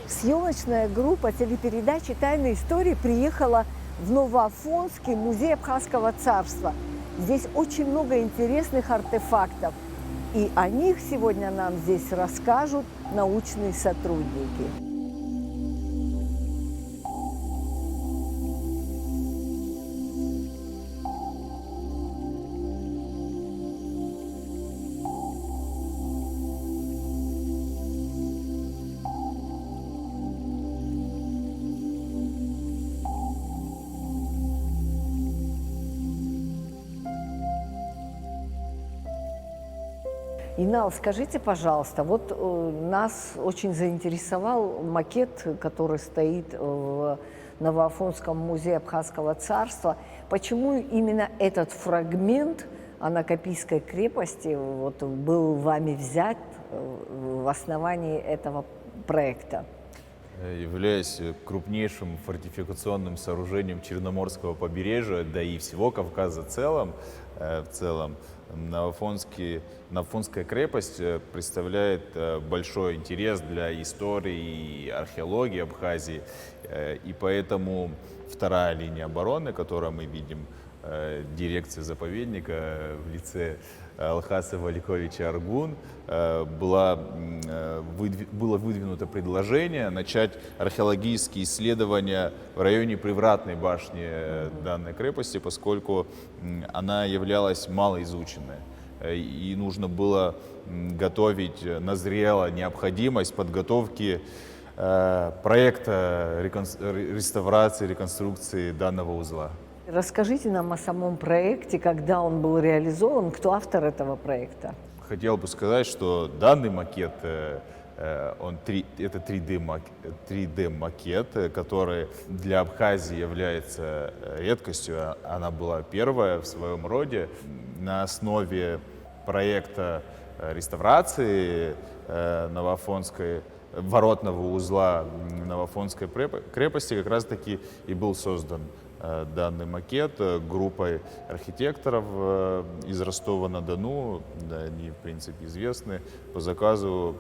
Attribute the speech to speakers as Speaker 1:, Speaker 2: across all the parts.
Speaker 1: Съемочная группа телепередачи «Тайные истории» приехала в Новоафонский музей Абхазского царства. Здесь очень много интересных артефактов. И о них сегодня нам здесь расскажут научные сотрудники. Инал, скажите, пожалуйста, вот нас очень заинтересовал макет, который стоит в Новоафонском музее Абхазского царства. Почему именно этот фрагмент Анакапийской крепости вот, был вами взят в основании этого проекта?
Speaker 2: Являясь крупнейшим фортификационным сооружением Черноморского побережья, да и всего Кавказа в целом, Новоафонская крепость представляет большой интерес для истории и археологии Абхазии. И поэтому вторая линия обороны, которую мы видим, дирекция заповедника в лице Алхаса Валиковича Аргун, было выдвинуто предложение начать археологические исследования в районе Привратной башни данной крепости, поскольку она являлась малоизученной. И нужно было готовить, назрела необходимость подготовки проекта реставрации, реконструкции данного узла.
Speaker 1: Расскажите нам о самом проекте, когда он был реализован, кто автор этого проекта?
Speaker 2: Хотел бы сказать, что данный макет, это 3D-макет, который для Абхазии является редкостью. Она была первая в своем роде. На основе проекта реставрации Новоафонской воротного узла Новоафонской крепости как раз-таки и был создан данный макет группой архитекторов из Ростова-на-Дону. Да, они, в принципе, известны по заказу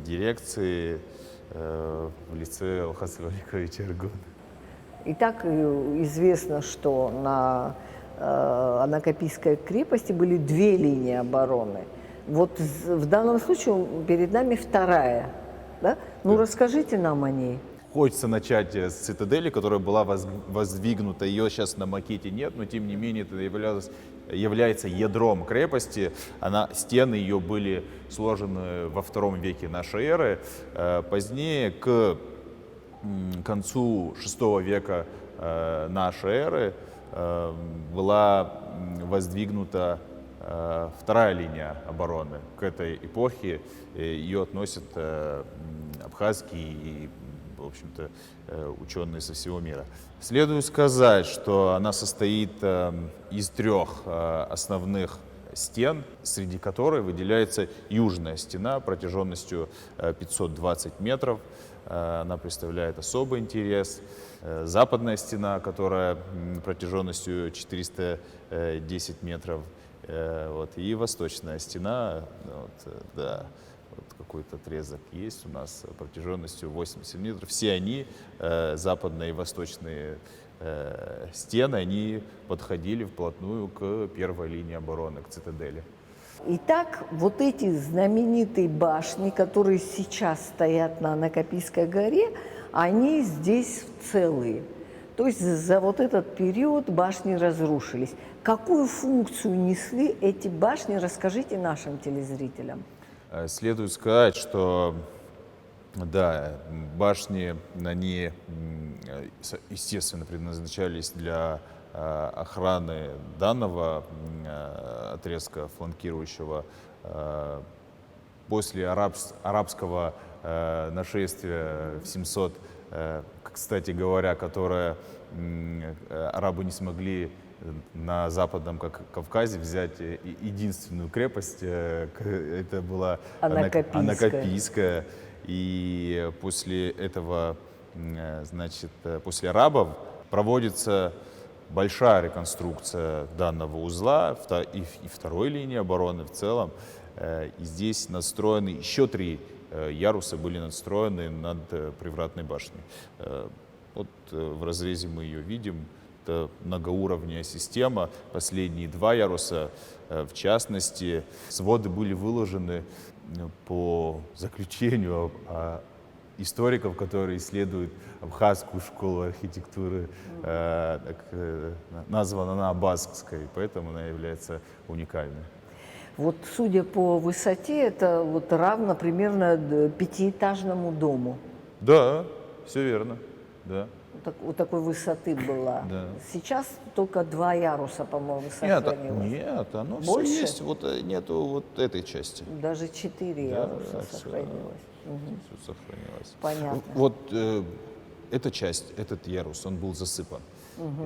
Speaker 2: дирекции в лице Алхаса Валиковича Аргуна.
Speaker 1: Итак, известно, что на Анакапийской крепости были две линии обороны. Вот в данном случае перед нами вторая. Да? Ну, расскажите нам о ней.
Speaker 2: Хочется начать с цитадели, которая была воздвигнута. Ее сейчас на макете нет, но тем не менее это является ядром крепости. Стены ее были сложены во II веке нашей эры. Позднее, к концу VI века нашей эры, была воздвигнута вторая линия обороны. К этой эпохе ее относят абхазские и, в общем-то, ученые со всего мира. Следует сказать, что она состоит из трех основных стен, среди которых выделяется южная стена протяженностью 520 метров. Она представляет особый интерес. Западная стена, которая протяженностью 410 метров. И восточная стена, да. Вот какой-то отрезок есть у нас протяженностью 80 метров. Все они, западные и восточные стены, они подходили вплотную к первой линии обороны, к цитадели.
Speaker 1: Итак, вот эти знаменитые башни, которые сейчас стоят на Анакапийской горе, они здесь целые. То есть за вот этот период башни разрушились. Какую функцию несли эти башни, расскажите нашим телезрителям.
Speaker 2: Следует сказать, что да, башни, они, естественно, предназначались для охраны данного отрезка фланкирующего. После арабского нашествия в 700, кстати говоря, которое арабы не смогли на Западном Кавказе взять единственную крепость, это была Анакапийская. И после этого, значит, после арабов проводится большая реконструкция данного узла и второй линии обороны в целом. И здесь настроены еще три ярусы были надстроены над привратной башней. Вот в разрезе мы ее видим. Это многоуровневая система. Последние 2 яруса, в частности, своды были выложены по заключению историков, которые исследуют абхазскую школу архитектуры. Названа она Абазской, поэтому она является уникальной.
Speaker 1: Вот судя по высоте, это вот равно примерно 5-этажному дому.
Speaker 2: Да, все верно. Да.
Speaker 1: Вот такой высоты была.
Speaker 2: Да.
Speaker 1: Сейчас только 2 яруса, по-моему, сохранилось.
Speaker 2: Нет, оно
Speaker 1: Больше?
Speaker 2: все есть, вот нету вот этой части.
Speaker 1: Даже 4
Speaker 2: Да,
Speaker 1: яруса
Speaker 2: всё.
Speaker 1: сохранилось. Мгм.
Speaker 2: Все сохранилось.
Speaker 1: Понятно.
Speaker 2: Вот эта часть, этот ярус, он был засыпан.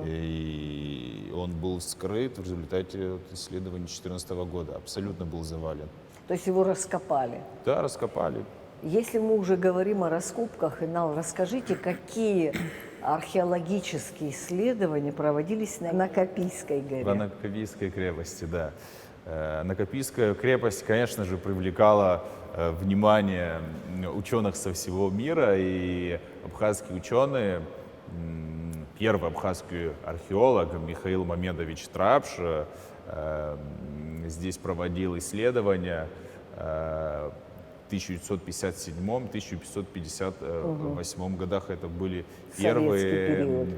Speaker 2: И он был скрыт в результате исследований 2014 года. Абсолютно был завален.
Speaker 1: То есть его раскопали.
Speaker 2: Да, раскопали.
Speaker 1: Если мы уже говорим о раскопках, Инал, расскажите, какие археологические исследования проводились на Накопийской горе?
Speaker 2: В Накопийской крепости, да. Накопийская крепость, конечно же, привлекала внимание ученых со всего мира, и абхазские ученые, первый абхазский археолог Михаил Мамедович Трапш здесь проводил исследования в 1957-1958 годах. Это были первые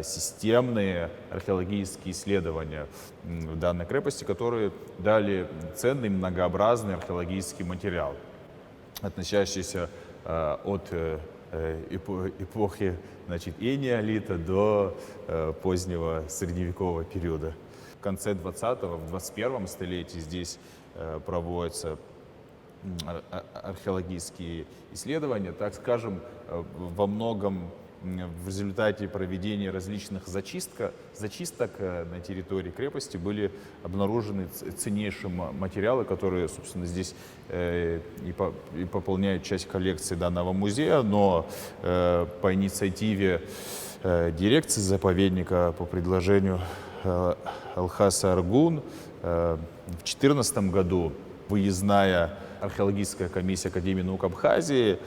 Speaker 2: системные археологические исследования в данной крепости, которые дали ценный многообразный археологический материал, относящийся от эпохи, значит, энеолита до позднего средневекового периода. В конце 20-го, в 21 столетии здесь проводятся археологические исследования, так скажем, во многом в результате проведения различных зачисток на территории крепости были обнаружены ценнейшие материалы, которые, собственно, здесь и пополняют часть коллекции данного музея, но по инициативе дирекции заповедника по предложению Алхаса Аргун в 2014 году выездная археологическая комиссия Академии наук Абхазии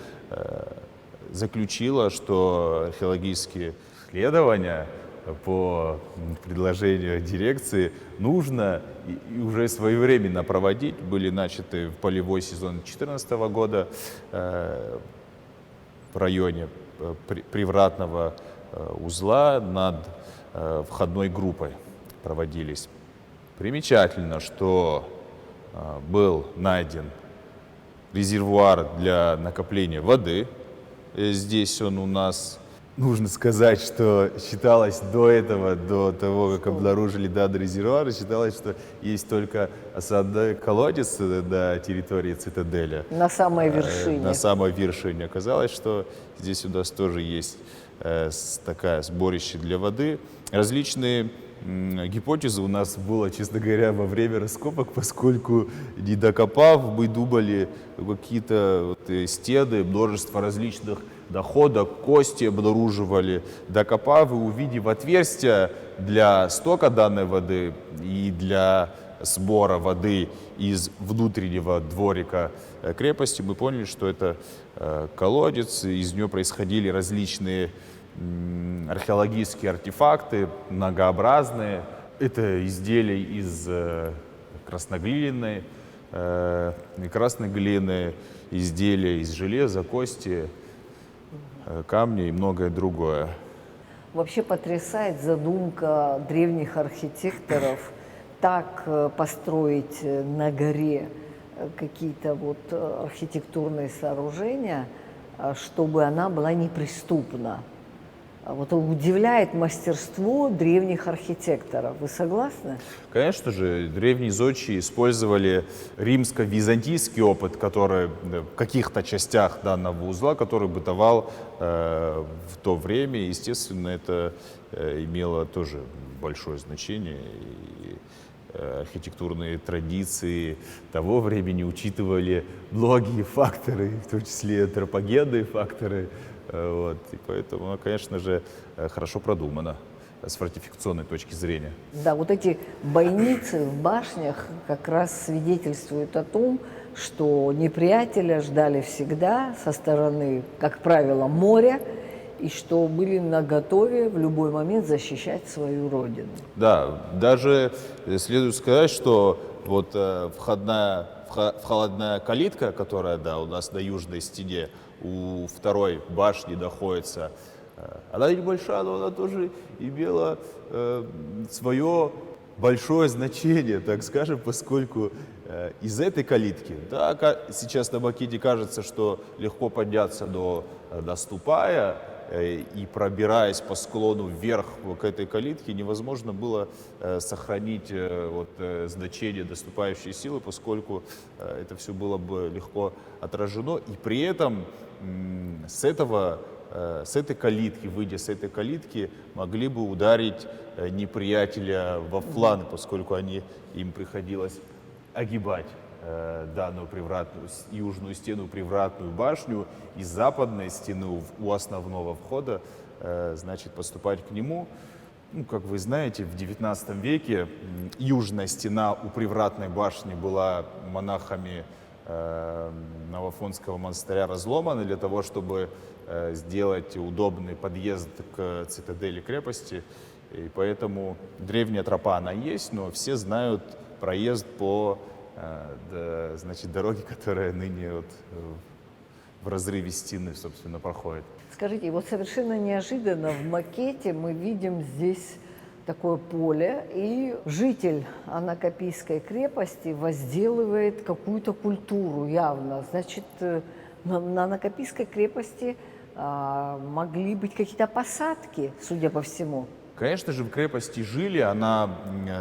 Speaker 2: заключила, что археологические исследования по предложению дирекции нужно и уже своевременно проводить. Были начаты в полевой сезон 2014 года в районе привратного узла над входной группой проводились. Примечательно, что был найден резервуар для накопления воды. Здесь он у нас, нужно сказать, что считалось до этого, до того, как обнаружили данный резервуар, считалось, что есть только осадный колодец до территории цитадели.
Speaker 1: На самой вершине.
Speaker 2: На самой вершине. Оказалось, что здесь у нас тоже есть такая сборище для воды. Различные гипотезы у нас было, честно говоря, во время раскопок, поскольку не докопав, мы думали какие-то стены, множество различных доходок, кости обнаруживали. Докопав и увидев отверстия для стока данной воды и для сбора воды из внутреннего дворика крепости, мы поняли, что это колодец, из него происходили различные археологические артефакты, многообразные. Это изделия из красной глины, изделия из железа, кости, камня и многое другое.
Speaker 1: Вообще потрясает задумка древних архитекторов так построить на горе какие-то вот архитектурные сооружения, чтобы она была неприступна. Вот удивляет мастерство древних архитекторов. Вы согласны?
Speaker 2: Конечно же, древние зодчие использовали римско-византийский опыт, который в каких-то частях данного узла, который бытовал в то время. Естественно, это имело тоже большое значение. И архитектурные традиции того времени учитывали многие факторы, в том числе антропогенные факторы. Вот. И поэтому, конечно же, хорошо продумано с фортификационной точки зрения.
Speaker 1: Да, вот эти бойницы в башнях как раз свидетельствуют о том, что неприятеля ждали всегда со стороны, как правило, моря, и что были наготове в любой момент защищать свою родину.
Speaker 2: Да, даже следует сказать, что вот входная калитка, которая, да, у нас на южной стене, у второй башни находится, она небольшая, но она тоже имела свое большое значение, так скажем, поскольку из этой калитки, да, сейчас на макете кажется, что легко подняться, но наступая и пробираясь по склону вверх к этой калитке, невозможно было сохранить значение доступающей силы, поскольку это все было бы легко отражено. И при этом с этой калитки, выйдя с этой калитки, могли бы ударить неприятеля во фланг, поскольку им приходилось огибать данную южную стену, привратную башню, и западной стены у основного входа, значит, поступать к нему. Ну, как вы знаете, в XIX веке южная стена у привратной башни была монахами Новоафонского монастыря разломана для того, чтобы сделать удобный подъезд к цитадели крепости. И поэтому древняя тропа она есть, но все знают проезд по значит, дороге, которая ныне в разрыве стены, собственно, проходит.
Speaker 1: Скажите, вот совершенно неожиданно в макете мы видим здесь такое поле, и житель Анакапийской крепости возделывает какую-то культуру явно. Значит, на Анакапийской крепости могли быть какие-то посадки, судя по всему.
Speaker 2: Конечно же, в крепости жили, она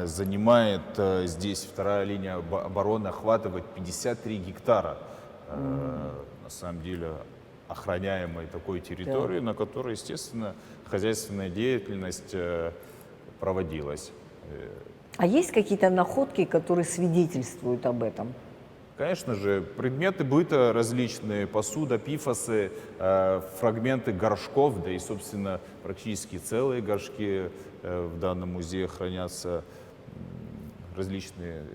Speaker 2: занимает здесь, вторая линия обороны охватывает 53 гектара, на самом деле, охраняемой такой территории, на которой, естественно, хозяйственная деятельность проводилась.
Speaker 1: А есть какие-то находки, которые свидетельствуют об этом?
Speaker 2: Конечно же, предметы быта различные, посуда, пифосы, фрагменты горшков, да и, собственно, практически целые горшки в данном музее хранятся, различные,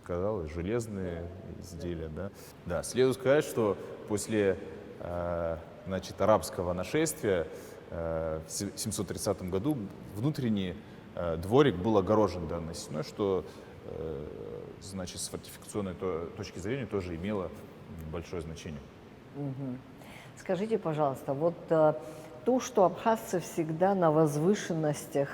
Speaker 2: сказал, железные изделия. Да? Да, следует сказать, что после значит, арабского нашествия в 730 году внутренний дворик был огорожен данной стеной, что значит, с фортификационной точки зрения тоже имело большое значение.
Speaker 1: Скажите, пожалуйста, вот то, что абхазцы всегда на возвышенностях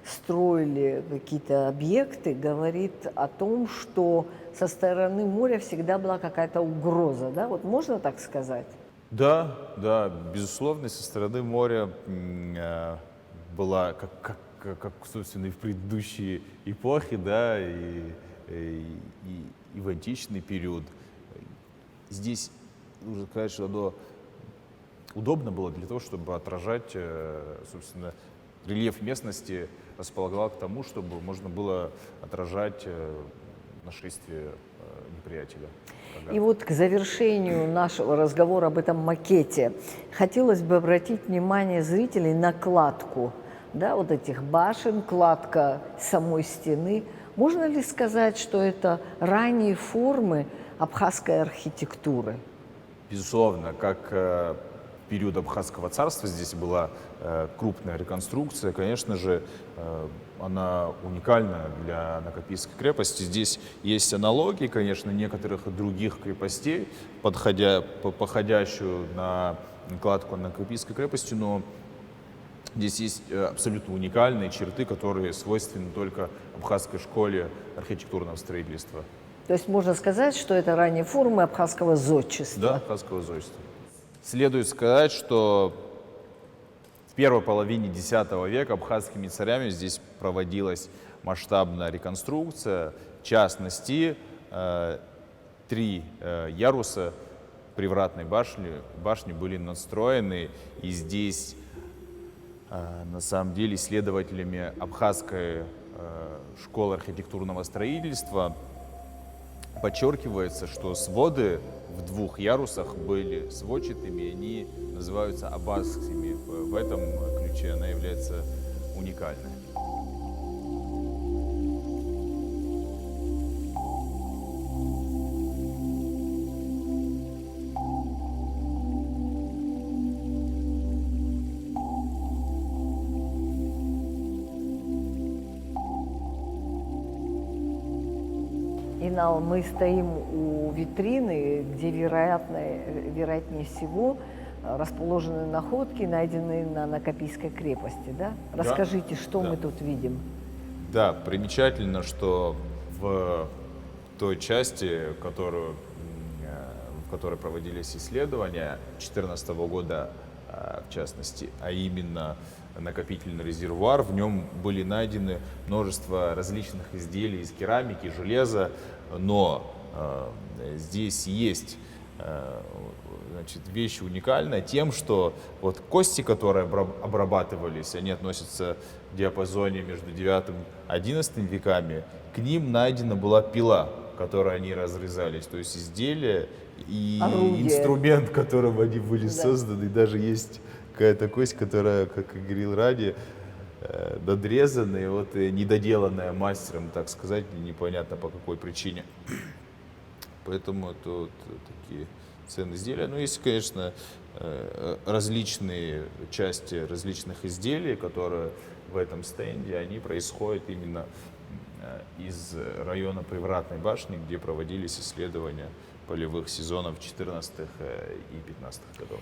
Speaker 1: строили какие-то объекты, говорит о том, что со стороны моря всегда была какая-то угроза, да? Вот можно так сказать?
Speaker 2: Да, да, безусловно, со стороны моря была, как собственно, и в предыдущие эпохи, да, и в античный период. Здесь нужно сказать, что оно удобно было для того, чтобы отражать, собственно, рельеф местности располагал к тому, чтобы можно было отражать нашествие неприятеля.
Speaker 1: И вот к завершению нашего разговора об этом макете хотелось бы обратить внимание зрителей на кладку, да, вот этих башен, кладка самой стены. Можно ли сказать, что это ранние формы абхазской архитектуры?
Speaker 2: Безусловно, как в период Абхазского царства здесь была крупная реконструкция, конечно же, она уникальна для Анакапийской крепости. Здесь есть аналогии, конечно, некоторых других крепостей, походящую на кладку Анакапийской крепости, но здесь есть абсолютно уникальные черты, которые свойственны только абхазской школе архитектурного строительства.
Speaker 1: То есть можно сказать, что это ранние формы абхазского зодчества?
Speaker 2: Да, абхазского зодчества. Следует сказать, что в первой половине X века абхазскими царями здесь проводилась масштабная реконструкция. В частности, 3 яруса привратной башни были надстроены, и здесь на самом деле исследователями Абхазской школы архитектурного строительства подчеркивается, что своды в 2 ярусах были сводчатыми, и они называются абазскими. В этом ключе она является уникальной.
Speaker 1: Инал, мы стоим у витрины, где, вероятнее всего, расположены находки, найденные на Накопийской крепости, да?
Speaker 2: Да.
Speaker 1: Расскажите, что
Speaker 2: Да.
Speaker 1: мы тут видим?
Speaker 2: Да, примечательно, что в той части, в которой проводились исследования 2014 года, в частности, а именно накопительный резервуар, в нем были найдены множество различных изделий из керамики, железа, но здесь есть значит, вещь уникальная тем, что вот кости, которые обрабатывались, они относятся в диапазоне между 9 и 11 веками, к ним найдена была пила, которой они разрезались, то есть изделие и
Speaker 1: Орудие.
Speaker 2: инструмент, которым они были
Speaker 1: Да.
Speaker 2: созданы, даже есть какая-то кость, которая, как и говорил ранее, надрезанная, вот, и недоделанная мастером, так сказать, непонятно по какой причине. Поэтому это вот такие ценные изделия. Ну, есть, конечно, различные части различных изделий, которые в этом стенде, они происходят именно из района Привратной башни, где проводились исследования полевых сезонов 14-х и 15-х годов.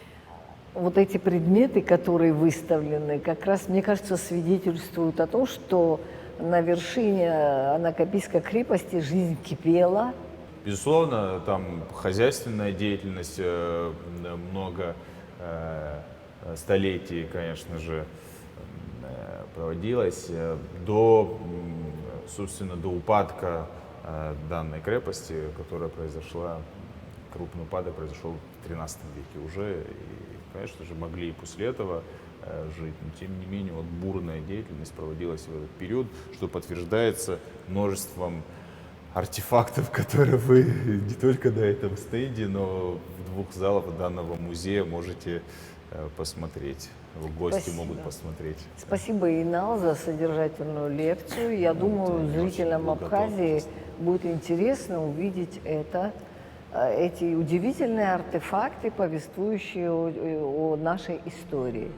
Speaker 1: Вот эти предметы, которые выставлены, как раз, мне кажется, свидетельствуют о том, что на вершине Накопийской крепости жизнь кипела.
Speaker 2: Безусловно, там хозяйственная деятельность много столетий, конечно же, проводилась собственно, до упадка данной крепости, которая произошла, крупный упадок произошел в 13 веке уже, и, конечно же, могли и после этого жить, но тем не менее вот бурная деятельность проводилась в этот период, что подтверждается множеством артефактов, которые вы не только на этом стенде, но в 2 залах данного музея можете посмотреть. Гости
Speaker 1: Спасибо.
Speaker 2: могут посмотреть.
Speaker 1: Спасибо, Инал, за содержательную лекцию. Я думаю, зрителям Абхазии будет интересно увидеть эти удивительные артефакты, повествующие о нашей истории.